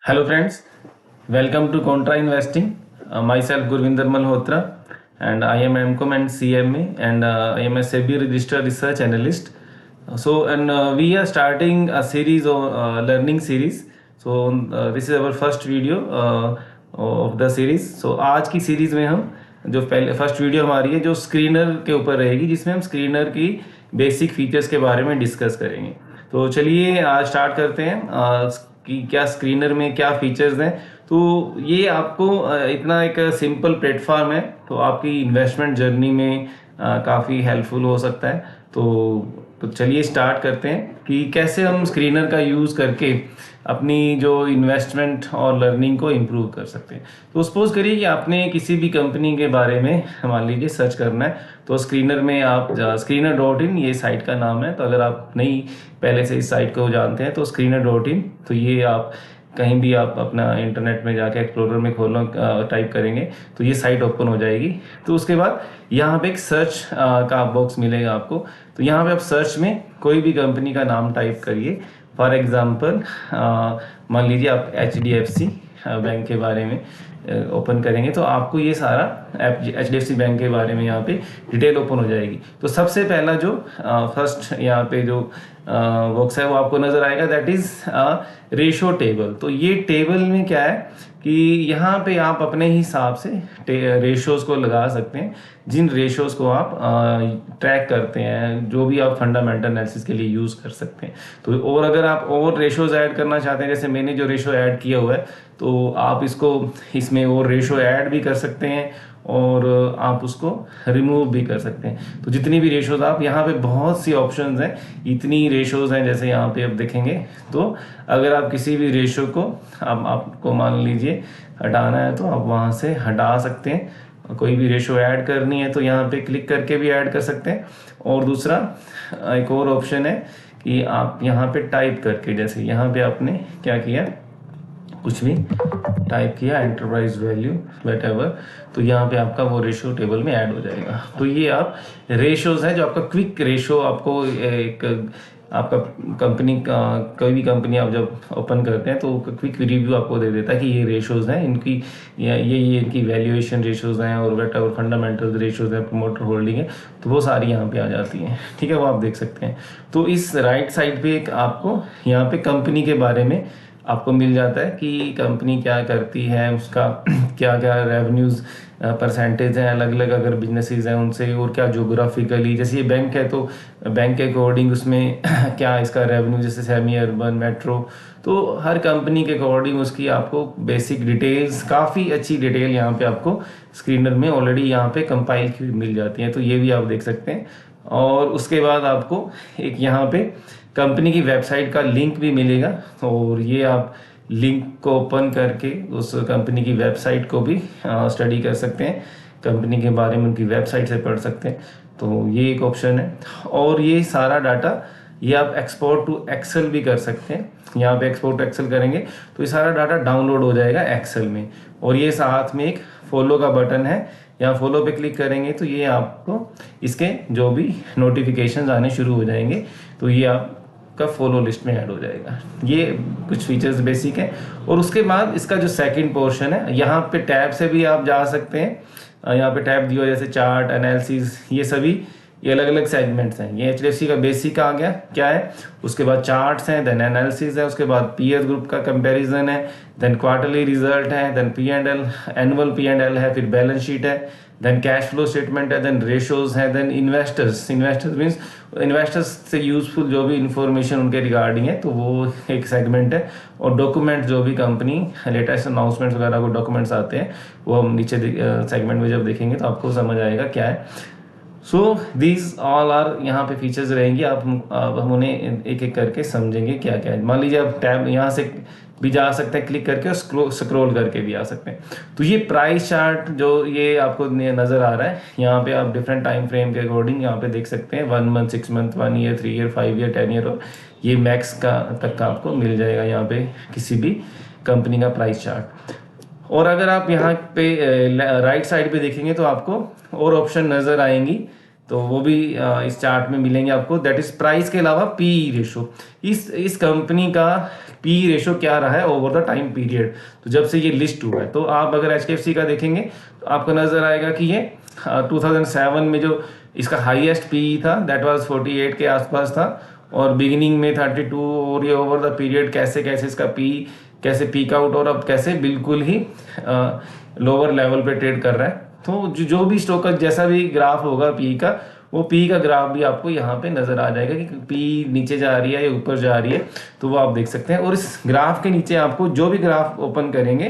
Hello friends, welcome to Contra Investing. Myself Gurvinder Malhotra and I am MCOM and CMA and I am a SEBI registered research analyst. We are starting a series of learning series. This is our first video of the series. आज की series में हम जो पहले first video हमारी है जो screener के ऊपर रहेगी, जिसमें हम स्क्रीनर की बेसिक फीचर्स के बारे में डिस्कस करेंगे। तो चलिए आज स्टार्ट करते हैं कि क्या स्क्रीनर में क्या फीचर्स हैं। तो ये आपको इतना एक सिंपल प्लेटफॉर्म है, तो आपकी इन्वेस्टमेंट जर्नी में काफ़ी हेल्पफुल हो सकता है। तो चलिए स्टार्ट करते हैं कि कैसे हम स्क्रीनर का यूज़ करके अपनी जो इन्वेस्टमेंट और लर्निंग को इम्प्रूव कर सकते हैं। तो सपोज करिए कि आपने किसी भी कंपनी के बारे में मान लीजिए सर्च करना है, तो स्क्रीनर में आप screener.in ये साइट का नाम है। तो अगर आप नहीं पहले से इस साइट को जानते हैं तो screener.in, तो ये आप कहीं भी आप अपना इंटरनेट में जाके एक्सप्लोरर में खोलो टाइप करेंगे तो ये साइट ओपन हो जाएगी। तो उसके बाद यहाँ पे एक सर्च का बॉक्स मिलेगा आपको। तो यहाँ पे आप सर्च में कोई भी कंपनी का नाम टाइप करिए। फॉर एग्जांपल मान लीजिए आप HDFC बैंक के बारे में ओपन करेंगे तो आपको ये सारा HDFC बैंक के बारे में यहाँ पे डिटेल ओपन हो जाएगी। तो सबसे पहला जो फर्स्ट यहाँ पे जो बॉक्स है वो आपको नजर आएगा, दैट इज रेशो टेबल। तो ये टेबल में क्या है कि यहाँ पे आप अपने हिसाब से रेशोज को लगा सकते हैं, जिन रेशोज को आप ट्रैक करते हैं, जो भी आप फंडामेंटल एनालिसिस के लिए यूज़ कर सकते हैं। तो और अगर आप और रेशोज ऐड करना चाहते हैं, जैसे मैंने जो रेशो ऐड किया हुआ है, तो आप इसमें और रेशो ऐड भी कर सकते हैं और आप उसको रिमूव भी कर सकते हैं। तो जितनी भी रेशोज आप यहाँ पे बहुत सी ऑप्शंस हैं, इतनी रेशोज हैं जैसे यहाँ पे आप देखेंगे। तो अगर आप किसी भी रेशो को आपको मान लीजिए हटाना है तो आप वहाँ से हटा सकते हैं। कोई भी रेशो ऐड करनी है तो यहाँ पे क्लिक करके भी ऐड कर सकते हैं। और दूसरा एक और ऑप्शन है कि आप यहाँ पे टाइप करके, जैसे यहाँ पे आपने क्या किया, कुछ भी टाइप किया, एंटरप्राइज वैल्यू व्हाटएवर, तो यहाँ पे आपका वो रेशो टेबल में ऐड हो जाएगा। तो ये आप रेशोज है जो आपका क्विक रेशो, आपको एक आपका कंपनी का कोई भी कंपनी आप जब ओपन करते हैं तो क्विक रिव्यू आपको दे देता है कि ये रेशोज हैं इनकी, ये इनकी वैल्यूएशन रेशोज हैं और व्हाटएवर फंडामेंटल रेशोज हैं, प्रमोटर होल्डिंग है, तो वो सारी यहाँ पे आ जाती हैं। ठीक है, वो आप देख सकते हैं। तो इस राइट साइड पे एक आपको यहाँ पे कंपनी के बारे में आपको मिल जाता है कि कंपनी क्या करती है, उसका क्या क्या रेवेन्यूज़ परसेंटेज है, अलग अलग अगर बिजनेसेस हैं उनसे, और क्या जोग्राफिकली, जैसे ये बैंक है तो बैंक के अकॉर्डिंग उसमें क्या इसका रेवेन्यू, जैसे सेमी अर्बन, मेट्रो, तो हर कंपनी के अकॉर्डिंग उसकी आपको बेसिक डिटेल्स, काफ़ी अच्छी डिटेल यहाँ पे आपको स्क्रीनर में ऑलरेडी यहाँ पे कंपाइल की मिल जाती है। तो ये भी आप देख सकते हैं। और उसके बाद आपको एक यहाँ पे कंपनी की वेबसाइट का लिंक भी मिलेगा, और ये आप लिंक को ओपन करके उस कंपनी की वेबसाइट को भी स्टडी कर सकते हैं, कंपनी के बारे में उनकी वेबसाइट से पढ़ सकते हैं। तो ये एक ऑप्शन है। और ये सारा डाटा ये आप एक्सपोर्ट टू एक्सेल भी कर सकते हैं। यहाँ पे एक्सपोर्ट टू एक्सेल करेंगे तो ये सारा डाटा डाउनलोड हो जाएगा एक्सेल में। और ये साथ में एक फॉलो का बटन है, यहाँ फॉलो पे क्लिक करेंगे तो ये आपको इसके जो भी नोटिफिकेशन आने शुरू हो जाएंगे, तो ये आपका फॉलो लिस्ट में ऐड हो जाएगा। ये कुछ फीचर्स बेसिक है। और उसके बाद इसका जो सेकंड पोर्शन है, यहाँ पे टैब से भी आप जा सकते हैं। यहाँ पे टैब दिया जैसे चार्ट, एनालिसिस, ये सभी ये अलग अलग सेगमेंट्स हैं। ये HDFC का बेसिक आ गया क्या है, उसके बाद चार्ट्स हैं, देन एनालिसिस है, उसके बाद पीयर ग्रुप का कंपैरिजन है, देन क्वार्टरली रिजल्ट है, देन P&L, एनुअल P&L है, फिर बैलेंस शीट है, देन कैश फ्लो स्टेटमेंट है, देन रेशोज है, देन इन्वेस्टर्स मीन्स इन्वेस्टर्स से यूजफुल जो भी इंफॉर्मेशन उनके रिगार्डिंग है, तो वो एक सेगमेंट है। और डॉक्यूमेंट जो भी कंपनी लेटेस्ट अनाउंसमेंट्स वगैरह को डॉक्यूमेंट्स आते हैं वो हम नीचे सेगमेंट में जब देखेंगे तो आपको समझ आएगा क्या है। सो दीज ऑल आर यहाँ पे फीचर्स रहेंगी। हम उन्हें एक एक करके समझेंगे क्या क्या है। मान लीजिए आप टैब यहाँ से भी जा सकते हैं क्लिक करके, और स्क्रॉल करके भी आ सकते हैं। तो ये प्राइस चार्ट जो ये आपको नज़र आ रहा है, यहाँ पे आप डिफरेंट टाइम फ्रेम के अकॉर्डिंग यहाँ पे देख सकते हैं, 1 month, 6 month, 1 year, 3 year, 5 year, 10 year, और ये मैक्स का तक का आपको मिल जाएगा यहाँ पे किसी भी कंपनी का प्राइस चार्ट। और अगर आप यहाँ पे राइट साइड पे देखेंगे तो आपको और ऑप्शन नज़र आएंगी, तो वो भी इस चार्ट में मिलेंगे आपको। दैट इज प्राइस के अलावा पी रेशो, इस कंपनी का पी रेशो क्या रहा है ओवर द टाइम पीरियड, तो जब से ये लिस्ट हुआ है। तो आप अगर एचडीएफसी का देखेंगे तो आपको नजर आएगा कि ये 2007 में जो इसका हाईएस्ट पी था दैट वाज 48 के आसपास था, और बिगिनिंग में 32, और ये ओवर द पीरियड कैसे कैसे इसका पी कैसे पीक आउट, और अब कैसे बिल्कुल ही लोअर लेवल पे ट्रेड कर रहा है। तो जो भी स्टॉक का जैसा भी ग्राफ होगा पी का, वो पी का ग्राफ भी आपको यहाँ पे नजर आ जाएगा कि पी नीचे जा रही है या ऊपर जा रही है, तो वो आप देख सकते हैं। और इस ग्राफ के नीचे आपको जो भी ग्राफ ओपन करेंगे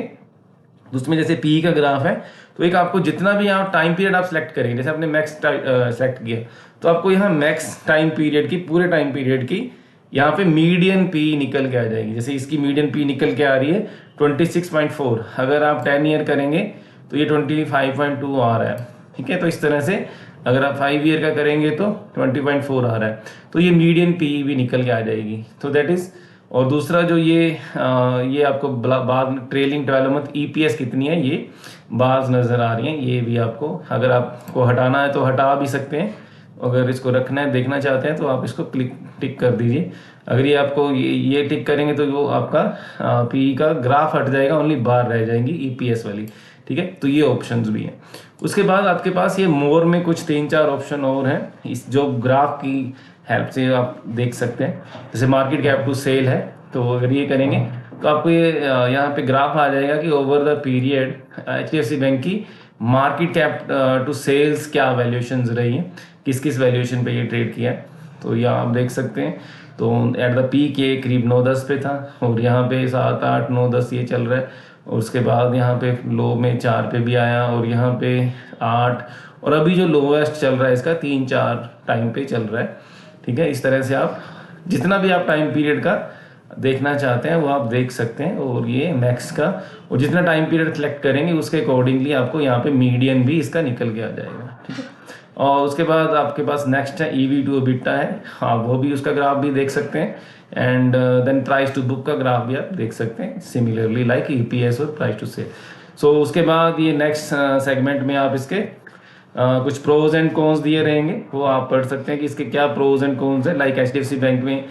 तो उसमें जैसे पी का ग्राफ है, तो एक आपको जितना भी यहाँ टाइम पीरियड आप सेलेक्ट करेंगे, जैसे आपने मैक्स सेलेक्ट किया, तो आपको यहाँ मैक्स टाइम पीरियड की, पूरे टाइम पीरियड की यहाँ पे मीडियन पी निकल के आ जाएगी। जैसे इसकी मीडियन पी निकल के आ रही है 26.4, अगर आप 10 ईयर करेंगे तो ये 25.2 आ रहा है, ठीक है। तो इस तरह से अगर आप 5 ईयर का करेंगे तो 20.4 आ रहा है, तो ये मीडियन पी भी निकल के आ जाएगी। तो दैट इज, और दूसरा जो ये आपको बाद में ट्रेलिंग 12 मंथ ईपीएस कितनी है, ये बार्स नज़र आ रही हैं, ये भी आपको अगर आपको हटाना है तो हटा भी सकते हैं, अगर इसको रखना है देखना चाहते हैं तो आप इसको टिक कर दीजिए। अगर ये आपको ये टिक करेंगे तो वो आपका पी का ग्राफ हट जाएगा, ओनली बार रह जाएंगी ईपीएस वाली, ठीक है। तो ये ऑप्शंस भी हैं। उसके बाद आपके पास ये मोर में कुछ 3-4 ऑप्शन और हैं, इस जो ग्राफ की हेल्प से आप देख सकते हैं। जैसे मार्केट कैप टू सेल है, तो अगर ये करेंगे तो आपको ये यहाँ पे ग्राफ आ जाएगा कि over the period HDFC bank की मार्केट कैप टू सेल्स क्या वैल्यूएशंस रही है, किस किस वैल्यूएशन पे ये ट्रेड किया है, तो यहाँ आप देख सकते हैं। तो एट द पीक ये करीब 9-10 पे था, और यहाँ पे 7, 8, 9, 10 ये चल रहा है, और उसके बाद यहाँ पे लो में 4 पे भी आया, और यहाँ पे 8, और अभी जो लोवेस्ट चल रहा है इसका 3-4 टाइम पे चल रहा है, ठीक है। इस तरह से आप जितना भी आप टाइम पीरियड का देखना चाहते हैं वो आप देख सकते हैं, और ये मैक्स का, और जितना टाइम पीरियड सेलेक्ट करेंगे उसके अकॉर्डिंगली आपको यहाँ पे मीडियन भी इसका निकल के आ जाएगा, ठीक है। और उसके बाद आपके पास नेक्स्ट है ईवी टू एबिटा है, हाँ वो भी उसका ग्राफ भी देख सकते हैं, and then price to book का ग्राफ भी आप देख सकते हैं, सिमिलरली लाइक ईपीएस और प्राइस टू सेल। सो उसके बाद ये नेक्स्ट सेगमेंट में आप इसके कुछ प्रोज एंड कॉन्स दिए रहेंगे, वो आप पढ़ सकते हैं कि इसके क्या प्रोज एंड कॉन्स है। लाइक एचडीएफसी बैंक में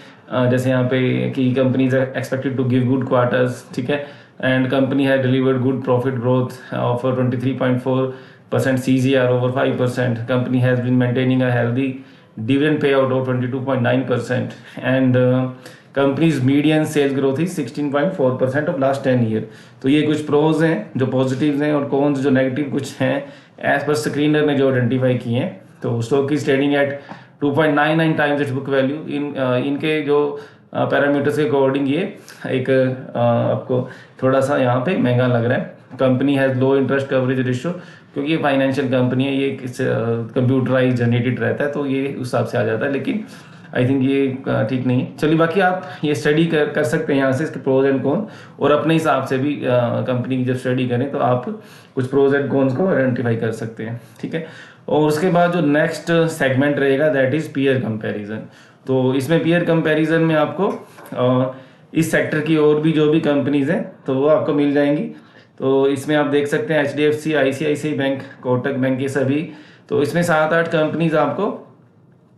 जैसे यहाँ पे कि companies are expected to give good quarters, ठीक है, and company has delivered good profit growth of 23.4% CGR over 5%. Company has been maintaining a healthy dividend payout of 22.9%, and companies median sales growth ही 16.4% of last 10 year. तो ये कुछ pros हैं जो positives हैं, और कॉन्स जो नेगेटिव कुछ हैं एज पर स्क्रीनर ने जो आइडेंटिफाई किए हैं। तो स्टॉक की trading at 2.99 times it's book value. इनके जो पैरामीटर्स के अकॉर्डिंग ये एक आपको थोड़ा सा यहाँ पे महंगा लग रहा है। Company has low interest coverage ratio, क्योंकि ये फाइनेंशियल कंपनी है, ये कंप्यूटराइज जनरेटेड रहता है, तो ये उस हिसाब से आ जाता है, लेकिन आई थिंक ये ठीक नहीं है। चलिए बाकी आप ये स्टडी कर सकते हैं यहाँ से इसके प्रोज एंड कॉन, और अपने हिसाब से भी कंपनी की जब स्टडी करें तो आप कुछ प्रोज एंड कॉन्स को आइडेंटिफाई कर सकते हैं, ठीक है। और उसके बाद जो नेक्स्ट सेगमेंट रहेगा दैट इज पीयर कंपैरिजन। तो इसमें पीयर कंपैरिजन में आपको इस सेक्टर की और भी जो भी कंपनीज हैं तो वो आपको मिल जाएंगी। तो इसमें आप देख सकते हैं HDFC, ICICI bank, Kotak bank, ये सभी। तो इसमें 7-8 कंपनीज आपको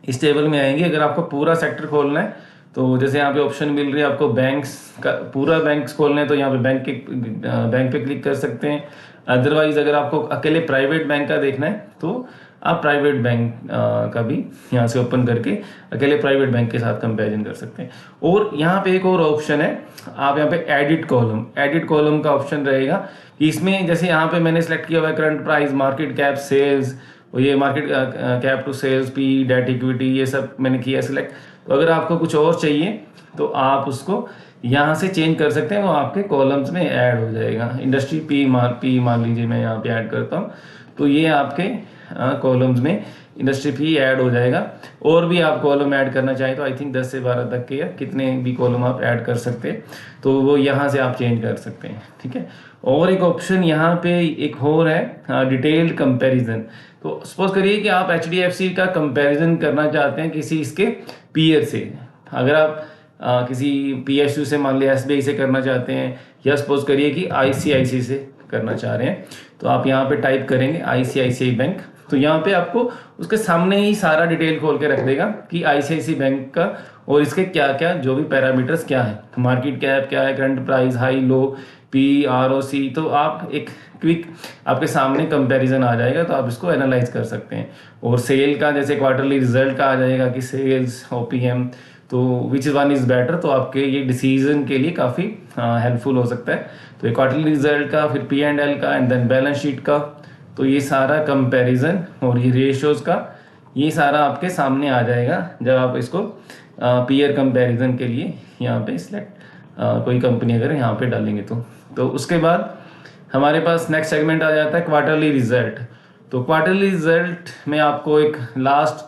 इस टेबल में आएंगी। अगर आपको पूरा सेक्टर खोलना है तो जैसे यहाँ पे ऑप्शन मिल रही है आपको बैंक्स का, पूरा बैंक्स खोलना है तो यहाँ पे बैंक पे क्लिक कर सकते हैं। अदरवाइज अगर आपको अकेले प्राइवेट बैंक का देखना है तो आप प्राइवेट बैंक का भी यहाँ से ओपन करके अकेले प्राइवेट बैंक के साथ कंपैरिजन कर सकते हैं। और यहाँ पे एक और ऑप्शन है, आप यहाँ पे एडिट कॉलम का ऑप्शन रहेगा कि इसमें जैसे यहाँ पे मैंने सेलेक्ट किया हुआ है current price, market cap, sales, और ये market cap to sales, P, debt equity, ये सब मैंने किया सिलेक्ट। तो अगर आपको कुछ और चाहिए तो आप उसको यहाँ से चेंज कर सकते हैं, वो आपके कॉलम्स में ऐड हो जाएगा। इंडस्ट्री पी मान लीजिए मैं यहाँ पे ऐड करता हूँ, तो ये आपके कॉलम्स में इंडस्ट्री पी ऐड हो जाएगा। और भी आप कॉलम ऐड करना चाहें तो आई थिंक 10 से 12 तक के या कितने भी कॉलम आप ऐड कर सकते हैं, तो वो यहाँ से आप चेंज कर सकते हैं, ठीक है। और एक ऑप्शन यहाँ पे एक और है डिटेल्ड कंपैरिजन। तो सपोज करिए कि आप एचडीएफसी का कंपैरिजन करना चाहते हैं किसी इसके पीयर से। अगर आप किसी पीएसयू से, मान लिया एसबीआई से करना चाहते हैं, या सपोज करिए कि आईसीआईसी से करना चाह रहे हैं, तो आप यहाँ पे टाइप करेंगे आईसीआईसीआई बैंक, तो यहाँ पे आपको उसके सामने ही सारा डिटेल खोल के रख देगा कि आईसीआईसी बैंक का और इसके क्या क्या जो भी पैरामीटर्स क्या है, मार्केट कैप क्या है, current price, high low, P, ROC. तो आप एक क्विक आपके सामने कंपैरिजन आ जाएगा, तो आप इसको एनालाइज कर सकते हैं। और सेल का जैसे क्वार्टरली रिजल्ट का आ जाएगा कि सेल्स, ओपीएम, तो विच वन इज़ बेटर, तो आपके ये डिसीजन के लिए काफ़ी हेल्पफुल हो सकता है। तो ये क्वार्टरली रिजल्ट का, फिर P&L का, एंड देन बैलेंस शीट का, तो ये सारा कंपैरिजन और ये रेशियोज का, ये सारा आपके सामने आ जाएगा जब आप इसको पीयर कंपैरिजन के लिए यहाँ पे सिलेक्ट कोई कंपनी अगर यहाँ पे डालेंगे तो उसके बाद हमारे पास नेक्स्ट सेगमेंट आ जाता है क्वार्टरली रिजल्ट। तो क्वार्टरली रिजल्ट में आपको एक लास्ट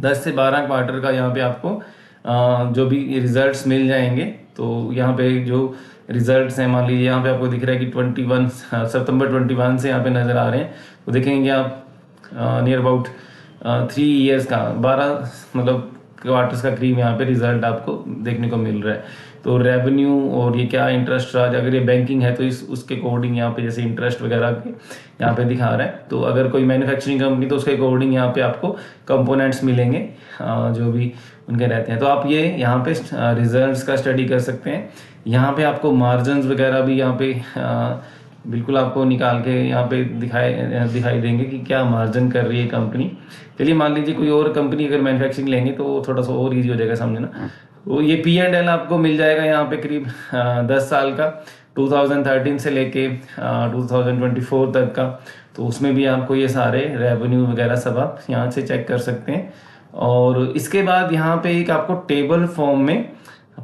10 से 12 क्वार्टर का यहाँ पे आपको जो भी रिजल्ट्स मिल जाएंगे। तो यहाँ पे जो रिजल्ट्स हैं, मान लीजिए यहाँ पे आपको दिख रहा है कि 21 सितंबर 21 से यहाँ पे नज़र आ रहे हैं, तो देखेंगे आप नियर अबाउट 3 ईयर्स का 12 मतलब क्वार्टर्स का करीब यहाँ पे रिजल्ट आपको देखने को मिल रहा है। तो रेवेन्यू और ये क्या इंटरेस्ट चार्ज, अगर ये बैंकिंग है तो इस उसके अकॉर्डिंग यहाँ पे जैसे इंटरेस्ट वगैरह के यहाँ पे दिखा रहा है। तो अगर कोई मैन्युफैक्चरिंग कंपनी तो उसके अकॉर्डिंग यहाँ पे आपको कंपोनेंट्स मिलेंगे जो भी उनके रहते हैं। तो आप ये यहाँ पे रिजल्ट्स का स्टडी कर सकते हैं। यहाँ पे आपको मार्जिन्स वगैरह भी यहाँ पे बिल्कुल आपको निकाल के यहाँ पे दिखाई देंगे कि क्या मार्जिन कर रही है कंपनी। चलिए मान लीजिए कोई और कंपनी अगर मैन्युफैक्चरिंग लेंगे तो थोड़ा सा और ईजी हो जाएगा समझना। तो ये P&L आपको मिल जाएगा यहाँ पे करीब 10 साल का, 2013 से लेके 2024 तक का। तो उसमें भी आपको ये सारे रेवेन्यू वगैरह सब आप यहाँ से चेक कर सकते हैं। और इसके बाद यहाँ पे एक आपको टेबल फॉर्म में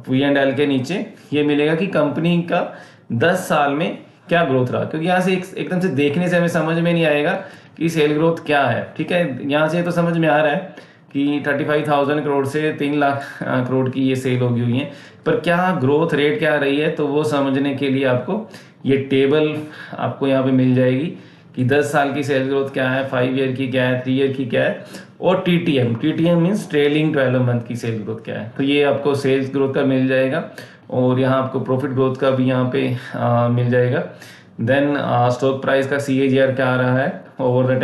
P&L के नीचे ये मिलेगा कि कंपनी का 10 साल में क्या ग्रोथ रहा, क्योंकि यहाँ से एकदम से देखने से हमें समझ में नहीं आएगा कि सेल ग्रोथ क्या है। ठीक है, यहाँ से तो समझ में आ रहा है कि 35,000 करोड़ से 3 लाख करोड़ की ये सेल होगी हुई है, पर क्या ग्रोथ रेट क्या रही है, तो वो समझने के लिए आपको ये टेबल आपको यहाँ पे मिल जाएगी कि 10 साल की सेल ग्रोथ क्या है, 5 ईयर की क्या है, 3 ईयर की क्या है, और TTM मीन्स ट्रेलिंग 12 मंथ की सेल ग्रोथ क्या है। तो ये आपको सेल्स ग्रोथ का मिल जाएगा और यहाँ आपको प्रॉफिट ग्रोथ का भी यहाँ पे मिल जाएगा। देन स्टॉक प्राइस का CAGR क्या आ रहा है ओवर द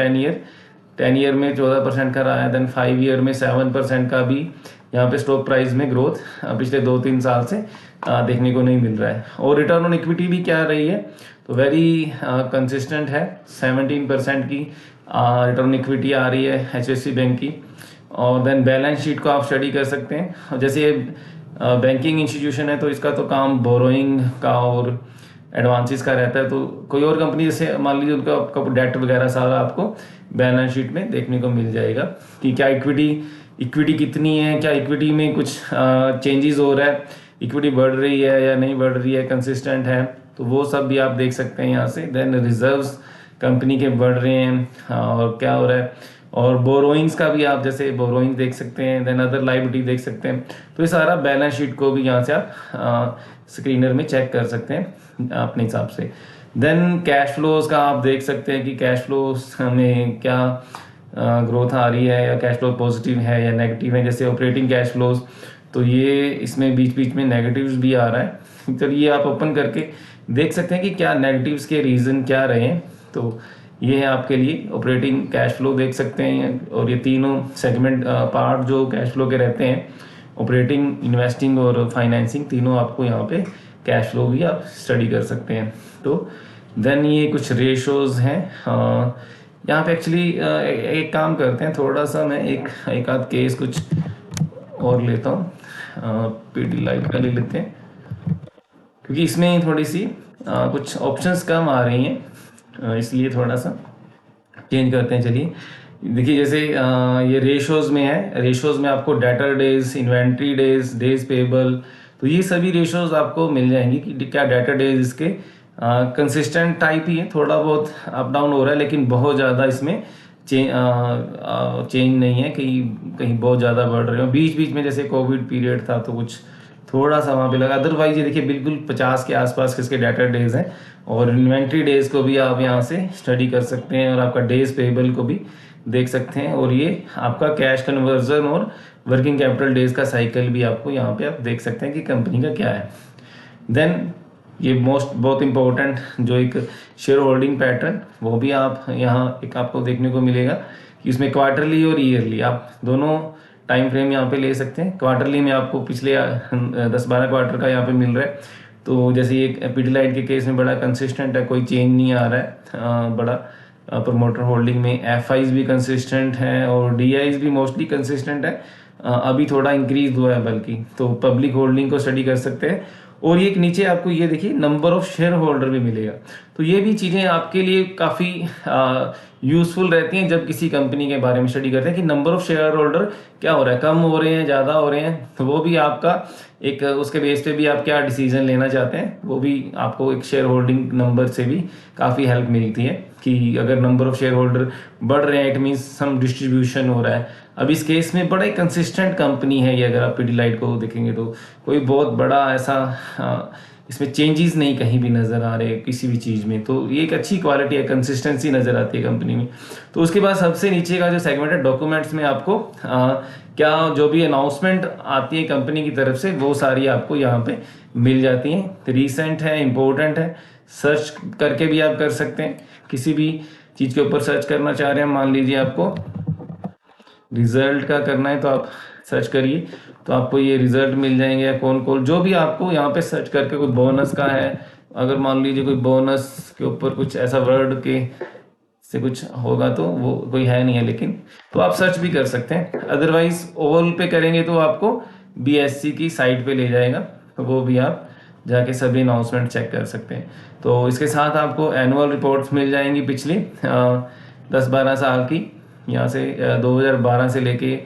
10 ईयर में 14% का रहा है। देन 5 ईयर में 7% का भी यहाँ पे स्टॉक प्राइस में ग्रोथ पिछले 2-3 साल से देखने को नहीं मिल रहा है। और रिटर्न ऑन इक्विटी भी क्या रही है, तो वेरी कंसिस्टेंट है, 17% की रिटर्न ऑन इक्विटी आ रही है HSC बैंक की। और देन बैलेंस शीट को आप स्टडी कर सकते हैं। जैसे बैंकिंग इंस्टीट्यूशन है तो इसका तो काम बोरोइंग का और एडवांसेस का रहता है। तो कोई और कंपनी जैसे मान लीजिए उनका आपका डेट वगैरह सारा आपको बैलेंस शीट में देखने को मिल जाएगा कि क्या इक्विटी कितनी है, क्या इक्विटी में कुछ चेंजेस हो रहा है, इक्विटी बढ़ रही है या नहीं बढ़ रही है, कंसिस्टेंट है, तो वो सब भी आप देख सकते हैं यहाँ से। देन रिजर्व्स कंपनी के बढ़ रहे हैं और क्या हो रहा है, और बोरोइंग्स का भी आप जैसे बोरोइंग देख सकते हैं, देन अदर लायबिलिटी देख सकते हैं। तो ये सारा बैलेंस शीट को भी यहाँ से आप स्क्रीनर में चेक कर सकते हैं अपने हिसाब से। देन कैश फ्लोज का आप देख सकते हैं कि कैश फ्लोज में क्या ग्रोथ आ रही है, या कैश फ्लो पॉजिटिव है या नेगेटिव है। जैसे ऑपरेटिंग कैश फ्लोज, तो ये इसमें बीच बीच में नेगेटिव्स भी आ रहा है। तो ये आप ओपन करके देख सकते हैं कि क्या नेगेटिव्स के रीज़न क्या रहे हैं। तो ये है आपके लिए ऑपरेटिंग कैश फ्लो देख सकते हैं। और ये तीनों सेगमेंट पार्ट जो कैश फ्लो के रहते हैं, ऑपरेटिंग, इन्वेस्टिंग और फाइनेंसिंग, तीनों आपको यहाँ पे कैश फ्लो भी आप स्टडी कर सकते हैं। तो देन ये कुछ रेशोज़ हैं यहाँ पे। एक्चुअली एक काम करते हैं, थोड़ा सा मैं एक आध केस कुछ और लेता हूँ, PD लाइट का ले लेते हैं, क्योंकि इसमें थोड़ी सी कुछ ऑप्शंस कम आ रही हैं, इसलिए थोड़ा सा चेंज करते हैं। चलिए देखिए, जैसे ये रेशोज़ में है, रेशोज़ में आपको debtor days, inventory days, days payable, तो ये सभी रेशोज़ आपको मिल जाएंगी कि क्या डेटर डेज इसके कंसिस्टेंट टाइप ही है, थोड़ा बहुत अप डाउन हो रहा है, लेकिन बहुत ज़्यादा इसमें चेंज नहीं है कि कहीं बहुत ज़्यादा बढ़ रहे हो। बीच बीच में जैसे कोविड पीरियड था तो कुछ थोड़ा सा वहाँ पे लगा, अदरवाइज ये देखिए बिल्कुल 50 के आसपास इसके डेटा डेज हैं। और इन्वेंट्री डेज को भी आप यहाँ से स्टडी कर सकते हैं, और आपका डेज पेबल को भी देख सकते हैं, और ये आपका कैश कन्वर्जन और वर्किंग कैपिटल डेज का साइकिल भी आपको यहाँ पे आप देख सकते हैं कि कंपनी का क्या है। देन ये बहुत इम्पोर्टेंट जो एक शेयर होल्डिंग पैटर्न, वो भी आप यहाँ एक आपको देखने को मिलेगा कि इसमें क्वार्टरली और ईयरली आप दोनों टाइम फ्रेम यहाँ पे ले सकते हैं। क्वार्टरली में आपको पिछले 10-12 क्वार्टर का यहाँ पे मिल रहा है। तो जैसे ये पीडीलाइट के केस में बड़ा कंसिस्टेंट है, कोई चेंज नहीं आ रहा है। बड़ा प्रमोटर होल्डिंग में एफ भी कंसिस्टेंट है और डी भी मोस्टली कंसिस्टेंट है। अभी थोड़ा इंक्रीज हुआ है बल्कि, तो पब्लिक होल्डिंग को स्टडी कर सकते हैं। और ये एक नीचे आपको ये देखिए नंबर ऑफ शेयर होल्डर भी मिलेगा। तो ये भी चीज़ें आपके लिए काफ़ी यूजफुल रहती हैं जब किसी कंपनी के बारे में स्टडी करते हैं कि नंबर ऑफ शेयर होल्डर क्या हो रहा है, कम हो रहे हैं, ज़्यादा हो रहे हैं। तो वो भी आपका एक उसके बेस पे भी आप क्या डिसीजन लेना चाहते हैं, वो भी आपको एक शेयर होल्डिंग नंबर से भी काफ़ी हेल्प मिलती है कि अगर नंबर ऑफ शेयर होल्डर बढ़ रहे हैं इट मीन्स सम डिस्ट्रीब्यूशन हो रहा है। अब इस केस में बड़ा ही कंसिस्टेंट कंपनी है ये, अगर आप पीडीलाइट को देखेंगे तो कोई बहुत बड़ा ऐसा इसमें चेंजेस नहीं कहीं भी नज़र आ रहे किसी भी चीज़ में। तो ये एक अच्छी क्वालिटी है, कंसिस्टेंसी नज़र आती है कंपनी में। तो उसके बाद सबसे नीचे का जो सेगमेंट है डॉक्यूमेंट्स में आपको क्या जो भी अनाउंसमेंट आती है कंपनी की तरफ से वो सारी आपको यहाँ पे मिल जाती हैं। रीसेंट है, इम्पोर्टेंट है, सर्च करके भी आप कर सकते हैं। किसी भी चीज़ के ऊपर सर्च करना चाह रहे हैं, मान लीजिए आपको रिजल्ट का करना है तो आप सर्च करिए तो आपको ये रिजल्ट मिल जाएंगे, या कौन कौन जो भी आपको यहाँ पे सर्च करके, कोई बोनस का है, अगर मान लीजिए कोई बोनस के ऊपर कुछ ऐसा वर्ड के से कुछ होगा तो वो कोई है नहीं है, लेकिन तो आप सर्च भी कर सकते हैं। अदरवाइज ओवल पे करेंगे तो आपको बीएससी की साइट पे ले जाएगा, तो वो भी आप जाके सभी अनाउंसमेंट चेक कर सकते हैं। तो इसके साथ आपको एनुअल रिपोर्ट्स मिल जाएंगी पिछली 10-12 साल की, यहाँ से 2012 से लेके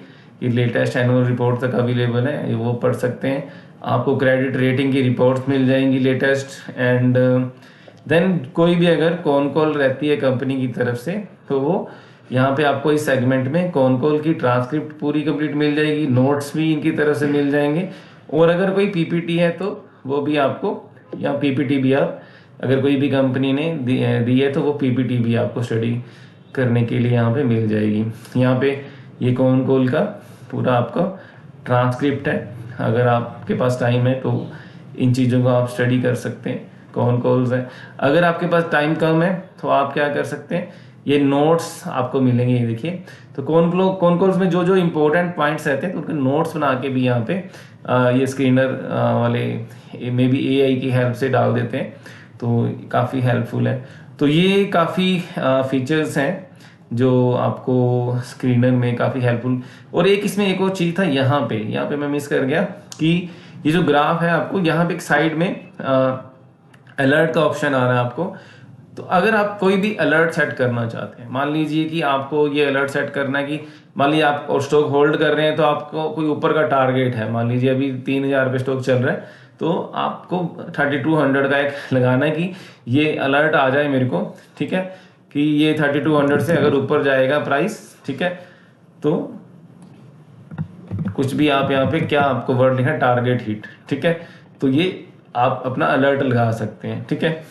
ये लेटेस्ट एनुअल रिपोर्ट तक अवेलेबल है, ये वो पढ़ सकते हैं। आपको क्रेडिट रेटिंग की रिपोर्ट्स मिल जाएंगी लेटेस्ट। एंड देन कोई भी अगर कॉन कॉल रहती है कंपनी की तरफ से तो वो यहाँ पे आपको इस सेगमेंट में कॉन कॉल की ट्रांसक्रिप्ट पूरी कंप्लीट मिल जाएगी, नोट्स भी इनकी तरफ से मिल जाएंगे। और अगर कोई पीपीटी है तो वो भी आपको, या पीपीटी भी आप अगर कोई भी कंपनी ने दी है तो वो पीपीटी भी आपको स्टडी करने के लिए यहाँ पे मिल जाएगी। यहाँ पे ये कॉन कॉल का पूरा आपका ट्रांसक्रिप्ट है, अगर आपके पास टाइम है तो इन चीज़ों को आप स्टडी कर सकते हैं। कौन कॉल्स है, अगर आपके पास टाइम कम है तो आप क्या कर सकते हैं, ये नोट्स आपको मिलेंगे। ये देखिए, तो कौन कॉल्स में जो जो इंपॉर्टेंट पॉइंट्स रहते हैं तो उनके नोट्स बना के भी यहाँ पे ये स्क्रीनर वाले मे बी एआई की हेल्प से डाल देते हैं, तो काफ़ी हेल्पफुल है। तो ये काफ़ी फीचर्स हैं जो आपको स्क्रीनर में काफ़ी हेल्पफुल। और एक इसमें एक और चीज़ था, यहाँ पे मैं मिस कर गया कि ये जो ग्राफ है आपको यहाँ पे एक साइड में अलर्ट का ऑप्शन आ रहा है आपको। तो अगर आप कोई भी अलर्ट सेट करना चाहते हैं, मान लीजिए कि आपको ये अलर्ट सेट करना है कि मान लीजिए आप और स्टॉक होल्ड कर रहे हैं तो आपको कोई ऊपर का टारगेट है, मान लीजिए अभी 3000 पे स्टॉक चल रहा है तो आपको 3200 का एक लगाना है कि ये अलर्ट आ जाए मेरे को, ठीक है, कि ये 3200 से अगर ऊपर जाएगा प्राइस, ठीक है, तो कुछ भी आप यहाँ पे क्या आपको वर्ड लिखा है, टारगेट हिट, ठीक है, तो ये आप अपना अलर्ट लगा सकते हैं, ठीक है।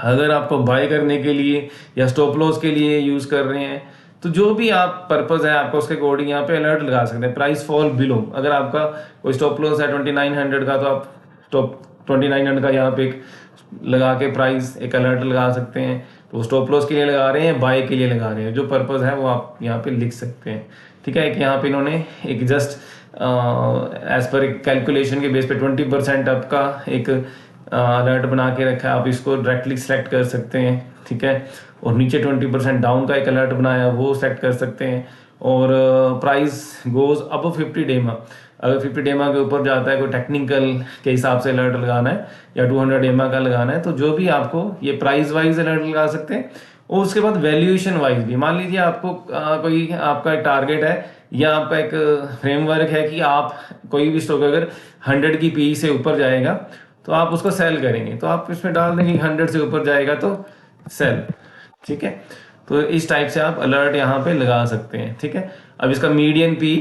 अगर आपको बाय करने के लिए या स्टॉप लॉस के लिए यूज कर रहे हैं तो जो भी आप पर्पस है आपका उसके अकॉर्डिंग यहाँ पे अलर्ट लगा सकते हैं। प्राइस फॉल बिलो, अगर आपका कोई स्टॉप लॉस है 2900 का तो आप स्टॉप 2900 का यहाँ पे एक लगा के प्राइस एक अलर्ट लगा सकते हैं। तो स्टॉप लॉस के लिए लगा रहे हैं, बाय के लिए लगा रहे हैं, जो पर्पस है वो आप यहाँ पे लिख सकते हैं, ठीक है। एक यहाँ पे इन्होंने एक जस्ट एज पर एक कैलकुलेशन के बेस पे 20% आपका एक अलर्ट बना के रखा है, आप इसको डायरेक्टली सेलेक्ट कर सकते हैं, ठीक है। और नीचे 20% डाउन का एक अलर्ट बनाया वो सेलेक्ट कर सकते हैं। और प्राइस गोज अब 50 डेमा, अगर 50 डेमा के ऊपर जाता है, कोई टेक्निकल के हिसाब से अलर्ट लगाना है या 200 डेमा का लगाना है, तो जो भी आपको ये प्राइस वाइज अलर्ट लगा सकते हैं। और उसके बाद वैल्यूएशन वाइज भी, मान लीजिए आपको कोई आपका एक टारगेट है या आपका एक फ्रेमवर्क है कि आप कोई भी स्टॉक अगर 100 की पी से ऊपर जाएगा तो आप उसको सेल करेंगे, तो आप इसमें डाल देंगे 100 से ऊपर जाएगा तो सेल, ठीक है। तो इस टाइप से आप अलर्ट यहाँ पे लगा सकते हैं, ठीक है। अब इसका मीडियन पी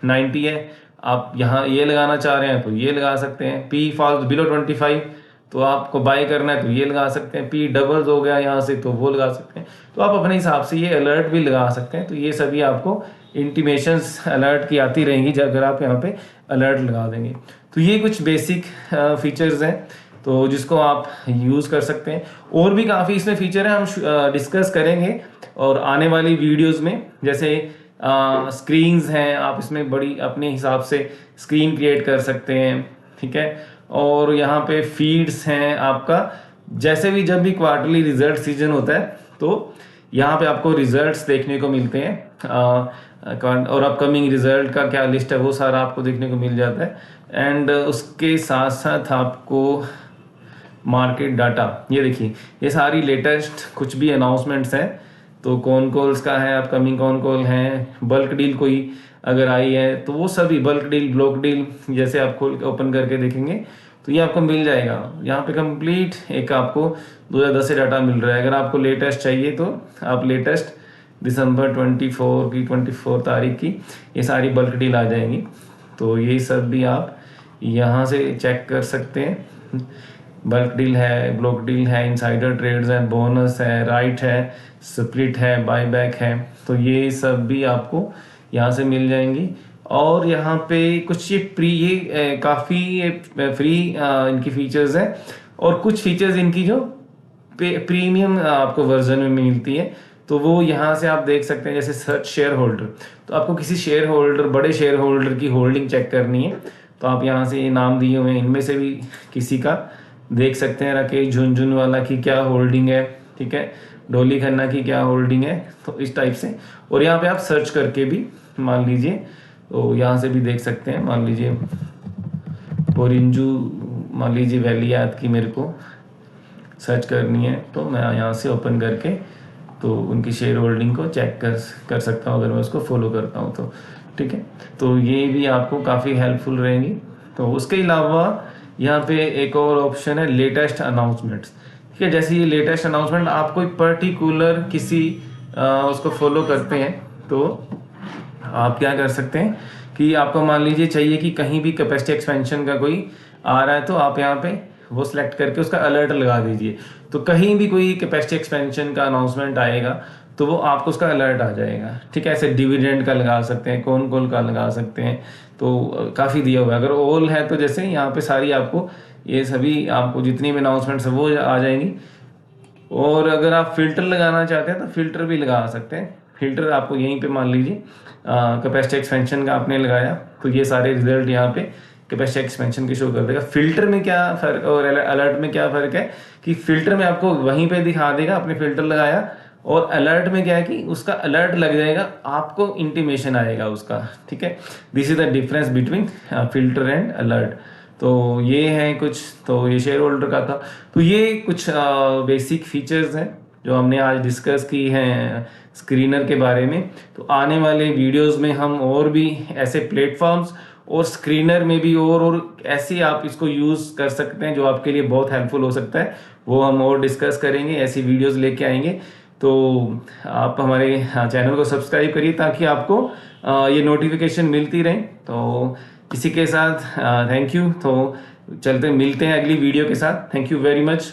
90 है, आप यहाँ ये लगाना चाह रहे हैं तो ये लगा सकते हैं। पी फॉल्स बिलो 25 तो आपको बाय करना है तो ये लगा सकते हैं। पी डबल्स हो गया यहाँ से तो वो लगा सकते हैं। तो आप अपने हिसाब से ये अलर्ट भी लगा सकते हैं। तो ये सभी आपको इंटीमेशंस अलर्ट की आती रहेंगी अगर आप यहाँ पे अलर्ट लगा देंगे। तो ये कुछ बेसिक फीचर्स हैं तो जिसको आप यूज़ कर सकते हैं। और भी काफ़ी इसमें फीचर है, हम डिस्कस करेंगे और आने वाली वीडियोस में। जैसे स्क्रीन्स हैं, आप इसमें बड़ी अपने हिसाब से स्क्रीन क्रिएट कर सकते हैं, ठीक है। और यहाँ पे फीड्स हैं आपका, जैसे भी जब भी क्वार्टरली रिजल्ट सीजन होता है तो यहाँ पे आपको रिजल्ट्स देखने को मिलते हैं, और अपकमिंग रिजल्ट का क्या लिस्ट है वो सारा आपको देखने को मिल जाता है। एंड उसके साथ साथ आपको मार्केट डाटा, ये देखिए ये सारी लेटेस्ट कुछ भी अनाउंसमेंट्स हैं, तो कौन कॉल्स का है, अपकमिंग कौन कॉल हैं, बल्क डील कोई अगर आई है तो वो सभी बल्क डील, ब्लॉक डील जैसे आप खोल ओपन करके देखेंगे तो ये आपको मिल जाएगा। यहाँ पे कंप्लीट एक आपको 2010 से डाटा मिल रहा है। अगर आपको लेटेस्ट चाहिए तो आप लेटेस्ट दिसंबर 24 की 24 तारीख की ये सारी बल्क डील आ जाएंगी, तो यही सब भी आप यहाँ से चेक कर सकते हैं। बल्क डील है, ब्लॉक डील है, इनसाइडर ट्रेड्स है, बोनस है, राइट है, स्प्लिट है, बायबैक है, तो ये सब भी आपको यहाँ से मिल जाएंगी। और यहाँ पे कुछ ये काफ़ी फ्री इनकी फीचर्स हैं, और कुछ फीचर्स इनकी जो प्रीमियम आपको वर्जन में मिलती है, तो वो यहाँ से आप देख सकते हैं। जैसे सर्च शेयर होल्डर, तो आपको किसी शेयर होल्डर, बड़े शेयर होल्डर की होल्डिंग चेक करनी है तो आप यहाँ से ये नाम दिए हुए हैं, इनमें से भी किसी का देख सकते हैं। राकेश झुनझुनवाला की क्या होल्डिंग है, ठीक है, डोली खन्ना की क्या होल्डिंग है, तो इस टाइप से। और यहाँ पे आप सर्च करके भी मान लीजिए तो यहाँ से भी देख सकते हैं। मान लीजिए पोरिंजू, मान लीजिए वैली याद की मेरे को सर्च करनी है, तो मैं यहाँ से ओपन करके तो उनकी शेयर होल्डिंग को चेक कर सकता हूँ, अगर मैं उसको फॉलो करता हूँ तो, ठीक है। तो ये भी आपको काफ़ी हेल्पफुल रहेंगी। तो उसके अलावा यहाँ पे एक और ऑप्शन है लेटेस्ट अनाउंसमेंट्स, ठीक है। जैसे ये लेटेस्ट अनाउंसमेंट, आप कोई पर्टिकुलर किसी उसको फॉलो करते हैं तो आप क्या कर सकते हैं कि आपको मान लीजिए चाहिए कि कहीं भी कैपेसिटी एक्सपेंशन का कोई आ रहा है, तो आप यहाँ पे वो सिलेक्ट करके उसका अलर्ट लगा दीजिए। तो कहीं भी कोई कैपेसिटी एक्सपेंशन का अनाउंसमेंट आएगा तो वो आपको उसका अलर्ट आ जाएगा, ठीक है। ऐसे डिविडेंड का लगा सकते हैं, कौन कॉल का लगा सकते हैं, तो काफ़ी दिया हुआ है। अगर ऑल है तो जैसे यहाँ पे सारी आपको ये सभी आपको जितनी भी अनाउंसमेंट्स है वो आ जाएंगी। और अगर आप फिल्टर लगाना चाहते हैं तो फिल्टर भी लगा सकते हैं। फिल्टर आपको यहीं पे मान लीजिए कैपेसिटी एक्सपेंशन का आपने लगाया तो ये सारे रिजल्ट यहाँ पे कैपेसिटी एक्सपेंशन की शो कर देगा। फिल्टर में क्या फ़र्क और अलर्ट में क्या फ़र्क है कि फिल्टर में आपको वहीं पे दिखा देगा आपने फिल्टर लगाया, और अलर्ट में क्या है कि उसका अलर्ट लग जाएगा, आपको इंटीमेशन आएगा उसका, ठीक है। This is the difference between filter and alert. तो ये है कुछ, तो ये शेयर होल्डर का था। तो ये कुछ बेसिक फीचर्स हैं जो हमने आज डिस्कस की हैं स्क्रीनर के बारे में। तो आने वाले वीडियोस में हम और भी ऐसे प्लेटफॉर्म्स और स्क्रीनर में भी और ऐसे आप इसको यूज़ कर सकते हैं जो आपके लिए बहुत हेल्पफुल हो सकता है, वो हम और डिस्कस करेंगे, ऐसी वीडियोस लेके आएंगे। तो आप हमारे चैनल को सब्सक्राइब करिए ताकि आपको ये नोटिफिकेशन मिलती रहे। तो इसी के साथ थैंक यू। तो चलते मिलते हैं अगली वीडियो के साथ। Thank you very much.